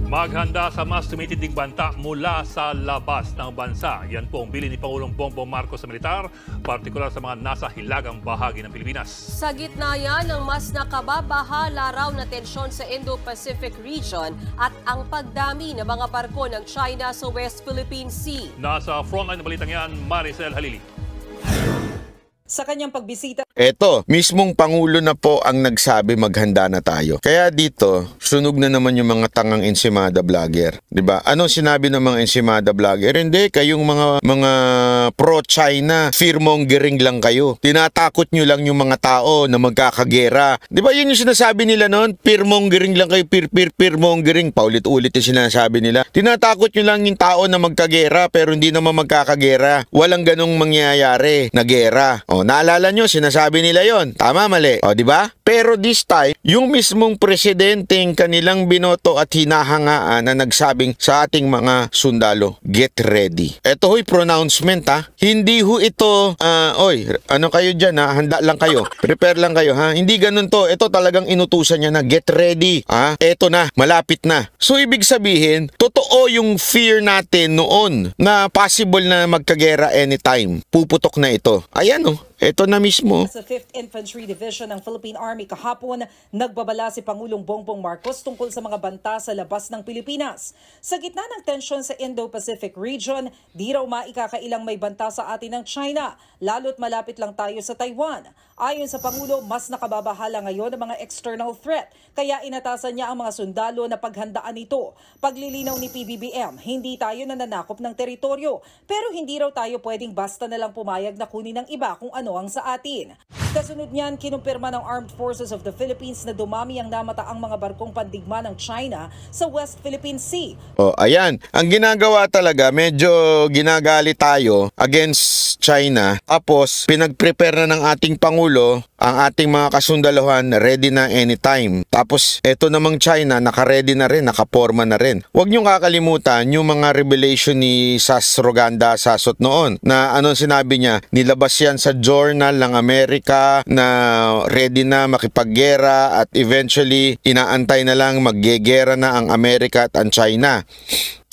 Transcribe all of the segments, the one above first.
Maghanda sa mas tumitinding banta mula sa labas ng bansa. Yan po ang bilin ni Pangulong Bongbong Marcos sa militar, partikular sa mga nasa hilagang bahagi ng Pilipinas. Sa gitna yan ng mas nakababahala raw na tensyon sa Indo-Pacific region at ang pagdami ng mga barko ng China sa West Philippine Sea. Nasa frontline ng balitang yan, Maricel Halili. Sa kanyang pagbisita, eto, mismong Pangulo na po ang nagsabi maghanda na tayo. Kaya dito, sunog na naman yung mga tangang Ensimada vlogger. 'Di ba? Ano sinabi ng mga Ensimada vlogger? Hindi, kayong mga pro-China, fearmongering lang kayo. Tinatakot nyo lang yung mga tao na magkakagera. 'Di ba yun yung sinasabi nila noon? Fearmongering lang kayo, fearmongering. Paulit-ulit yung sinasabi nila. Tinatakot nyo lang yung tao na magkagera pero hindi naman magkakagera. Walang ganong mangyayari na gera. O, naalala nyo, sinasabi nila yon. Tama, mali. O, di ba? Pero this time, yung mismong presidenteng kanilang binoto at hinahangaan na nagsabing sa ating mga sundalo, get ready. Ito ho'y pronouncement ha. Hindi ho ito, oy, ano kayo dyan ha? Handa lang kayo. Prepare lang kayo ha. Hindi ganun to. Ito talagang inutusan niya na get ready. Ha? Ito na, malapit na. So, ibig sabihin, totoo yung fear natin noon na possible na magkagera anytime. Puputok na ito. Ayan o. Ito na mismo. Sa 5th Infantry Division ng Philippine Army kahapon, nagbabala si Pangulong Bongbong Marcos tungkol sa mga banta sa labas ng Pilipinas. Sa gitna ng tensyon sa Indo-Pacific region, di raw maikakailang may banta sa atin ng China, lalo't malapit lang tayo sa Taiwan. Ayon sa Pangulo, mas nakababahala ngayon ang mga external threat, kaya inatasan niya ang mga sundalo na paghandaan ito. Paglilinaw ni PBBM, hindi tayo nananakop ng teritoryo, pero hindi raw tayo pwedeng basta na lang pumayag na kunin ng iba kung ano ang sa atin. Kasunod niyan, kinumpirma ng Armed Forces of the Philippines na dumami ang namataang mga barkong pandigma ng China sa West Philippine Sea. Oh, ayan. Ang ginagawa talaga, medyo ginagali tayo against China. Tapos, pinag-prepare na ng ating Pangulo ang ating mga kasundaluhan ready na anytime. Tapos, eto namang China, naka-ready na rin, naka-forma na rin. Huwag niyong kakalimutan yung mga revelation ni Sas Roganda Sasot noon na anong sinabi niya, nilabas yan sa journal ng Amerika na ready na makipaggera at eventually inaantay na lang maggegera na ang Amerika at ang China.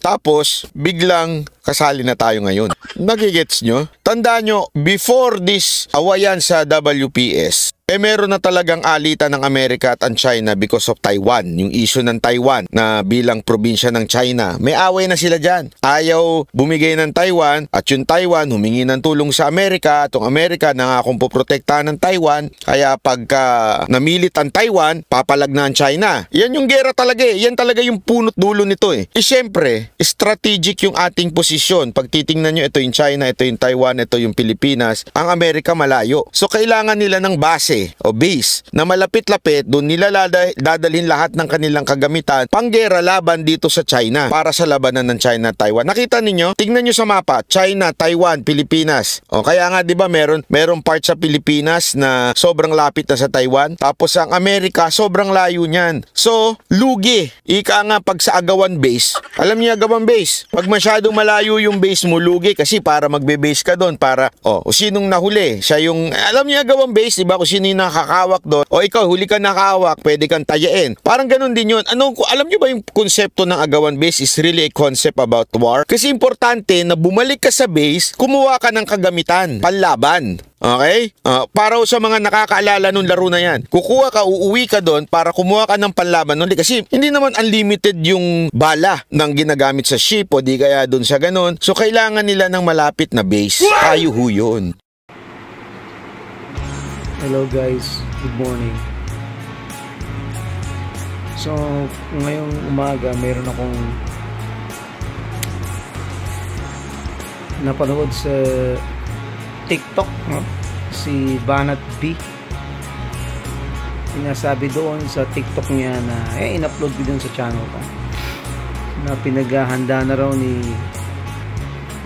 Tapos, biglang kasali na tayo ngayon. Nagigets nyo? Tandaan nyo, before this awayan sa WPS, meron na talagang alitan ng Amerika at ang China because of Taiwan. Yung issue ng Taiwan na bilang probinsya ng China. May away na sila dyan. Ayaw bumigay ng Taiwan at yung Taiwan humingi ng tulong sa Amerika. At yung Amerika nangakong poprotektahan ng Taiwan. Kaya pagka namilit ang Taiwan, papalag na ang China. Yan yung gera talaga eh. Yan talaga yung punot dulo nito eh. Siyempre, strategic yung ating posisyon. Pag titingnan nyo, ito yung China, ito yung Taiwan, ito yung Pilipinas. Ang Amerika malayo. So kailangan nila ng base o base na malapit-lapit, doon nila dadalhin lahat ng kanilang kagamitan panggera laban dito sa China para sa labanan ng China at Taiwan. Nakita ninyo? Tingnan nyo sa mapa, China, Taiwan, Pilipinas. O kaya nga 'di ba meron part sa Pilipinas na sobrang lapit na sa Taiwan, tapos ang Amerika sobrang layo niyan. So, lugi. Ika nga pag sa agawan base, alam niyo agawan base, pag masyadong malayo yung base mo, lugi kasi para magbe-base ka doon para sinong nahuli, siya yung alam niyo agawan base, 'di ba? Kung sino yung nakakawak doon, o ikaw huli ka nakahawak, pwede kang tayain. Parang ganun din yun. Alam nyo ba yung konsepto ng agawan base is really a concept about war? Kasi importante na bumalik ka sa base, kumuha ka ng kagamitan, panlaban. Okay? Para sa mga nakakaalala nung laro na yan, kukuha ka, uuwi ka doon para kumuha ka ng panlaban nun. Kasi hindi naman unlimited yung bala ng ginagamit sa ship o di kaya doon sa ganun. So kailangan nila ng malapit na base. Tayo ho yun. Hello guys, good morning. So, ngayong umaga mayroon akong napanood sa TikTok, no? Si Banat B. Sinasabi doon sa TikTok niya na in-upload ko dun sa channel ko na pinaghahanda na raw ni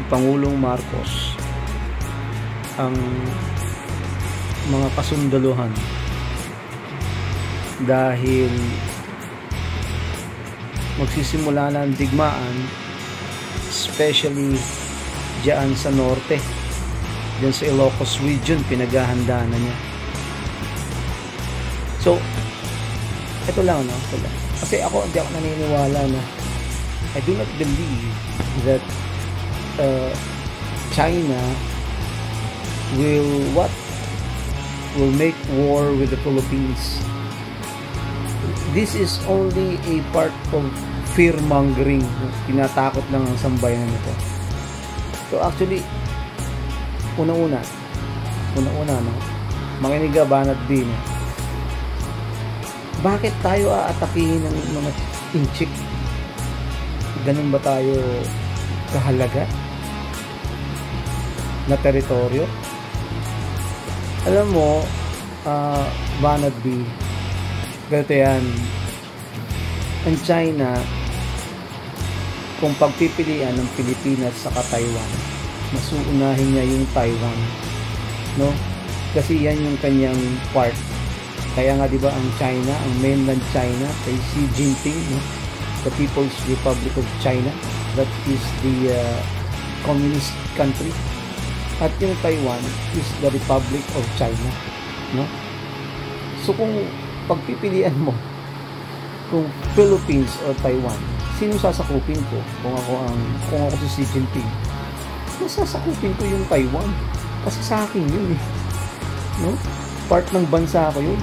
Pangulong Marcos ang mga kasundaluhan dahil magsisimula na ang digmaan, especially diyan sa norte, diyan sa Ilocos region, pinaghahanda na niya. So ito lang, no? Ito lang. Kasi hindi ako naniniwala na I do not believe that China will make war with the Philippines. This is only a part of fear-mongering. Tinatakot lang ang sambayanan nito. So actually, una-una, no? Makinig ka, Banat B, no? Bakit tayo aatakihin ng mga inchik? Ganun ba tayo kahalaga na teritoryo? Alam mo, Banat B, ganito yan. Ang China, kung pagpipilian ng Pilipinas sa Taiwan, mas uunahin niya yung Taiwan, no? Kasi yan yung kanyang part. Kaya nga 'di ba ang China, ang mainland China, kay Xi Jinping, no? The People's Republic of China, that is the communist country. At yung Taiwan is the Republic of China, no? So kung pagpipilian mo kung Philippines or Taiwan, sino sasakupin ko? Kung ako si Xi Jinping, sasakupin ko yung Taiwan kasi sa akin yun eh, no? Part ng bansa ko yun,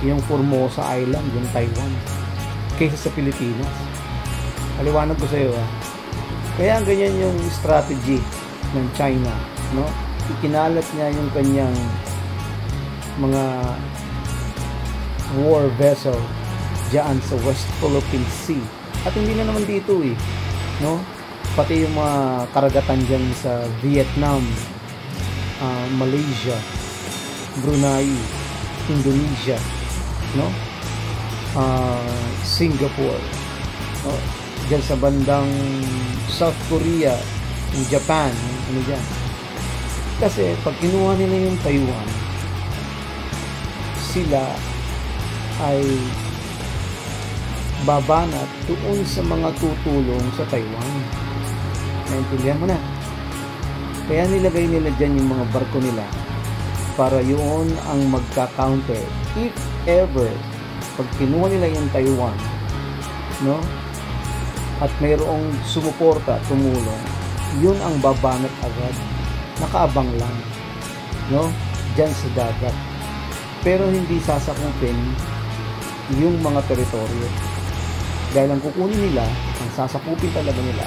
yung Formosa Island, yung Taiwan, kaysa sa Pilipinas. Paliwanag ko sa iyo, kaya ganyan yung strategy ng China, no? Ikinalat niya yung kanyang mga war vessel diyan sa West Philippine Sea. At hindi na naman dito eh, no? Pati yung mga karagatan diyan sa Vietnam, Malaysia, Brunei, Indonesia, no? Singapore, no? Diyan sa bandang South Korea, Japan, ano diyan. Kasi pag kinuha nila yung Taiwan, sila ay babanat doon sa mga tutulong sa Taiwan. Naintindihan mo na? Kaya nilagay nila dyan yung mga barko nila para yun ang magka-counter. If ever, pag kinuha nila yung Taiwan, no? At mayroong sumuporta, tumulong, yun ang babanat agad. Nakaabang lang, no? Dyan sa dagat. Pero hindi sasakupin yung mga teritoryo. Dahil ang kukunin nila, ang sasakupin talaga nila,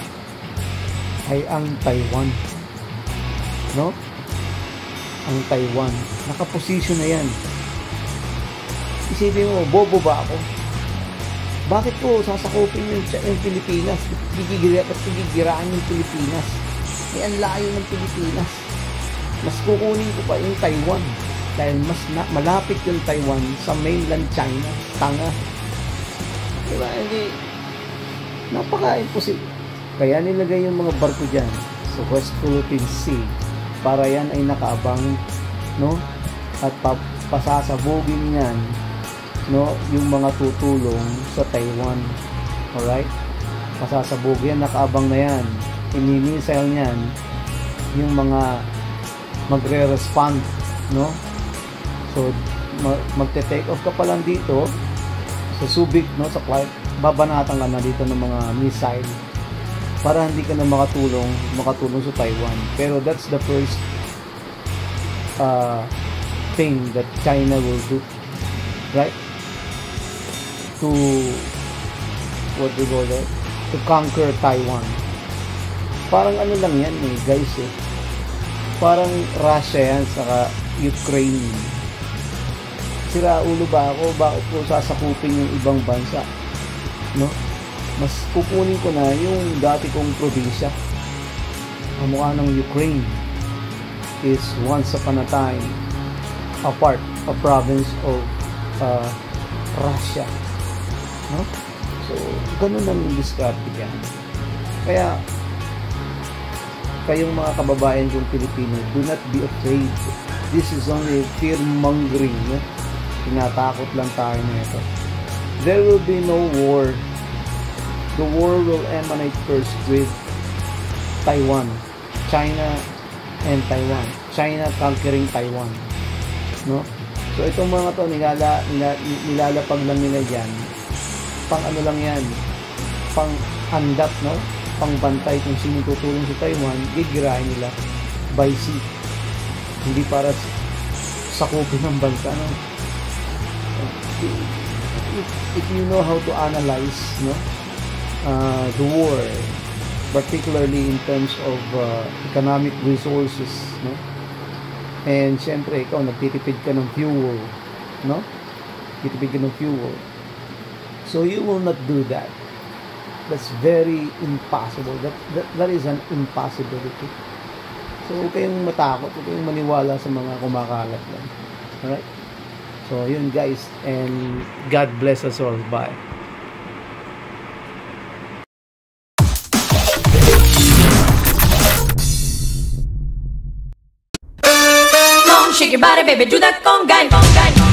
ay ang Taiwan. No? Ang Taiwan. Nakaposisyon na yan. Isipin mo, bobo ba ako? Bakit ko sasakupin yung Pilipinas? Gigiraan yung Pilipinas? Ang layo ng Pilipinas. Mas kukunin ko pa yung Taiwan. Dahil mas malapit yung Taiwan sa mainland China. Tanga. Diba? Hindi. Napaka-imposible. Kaya nilagay yung mga barko dyan sa West Philippine Sea para yan ay nakaabang, no? At pasasabugin yan, no? Yung mga tutulong sa Taiwan. Alright? Pasasabugin, nakaabang na yan. Imimisail niyan yung mga magre-respond, no? So magte-take off ka pa lang dito sa Subic, no, sa Clark, babanatan ka na dito ng mga missile para hindi ka na makatulong sa Taiwan. Pero that's the first thing that China will do, right? To what do you call that? To conquer Taiwan. Parang ano lang yan eh, guys eh. Parang Russia yan saka Ukraine. Sira ulo ba ako? Bakit ko sasakupin yung ibang bansa? No? Mas kukunin ko na yung dati kong probinsya. Ang mukha ng Ukraine is once upon a time a province of Russia. No? So, ganun ang diskarte yan. Kaya, kayong mga kababayan kong Pilipino, do not be afraid. This is only fear-mongering. No? Tinatakot lang tayo na ito. There will be no war. The war will emanate first with Taiwan. China and Taiwan. China conquering Taiwan. No? So itong mga to nilalapag lang nila dyan. Pang ano lang yan. pang-andap, no? Pangbantay kung sino tutulong sa Taiwan, gigirahin nila by sea. Hindi para sakupin ng bansa, no? If you know how to analyze, no, the war, particularly in terms of economic resources, no, and syempre ikaw nagtitipid ka ng fuel, no, titipid ka ng fuel, so you will not do that. That's very impossible. That is an impossibility. So huwag kayong matakot, huwag kayong maniwala sa mga kumakalat lang. Alright? So yun guys, and God bless us all. Bye. Shake your body, baby, do that conga.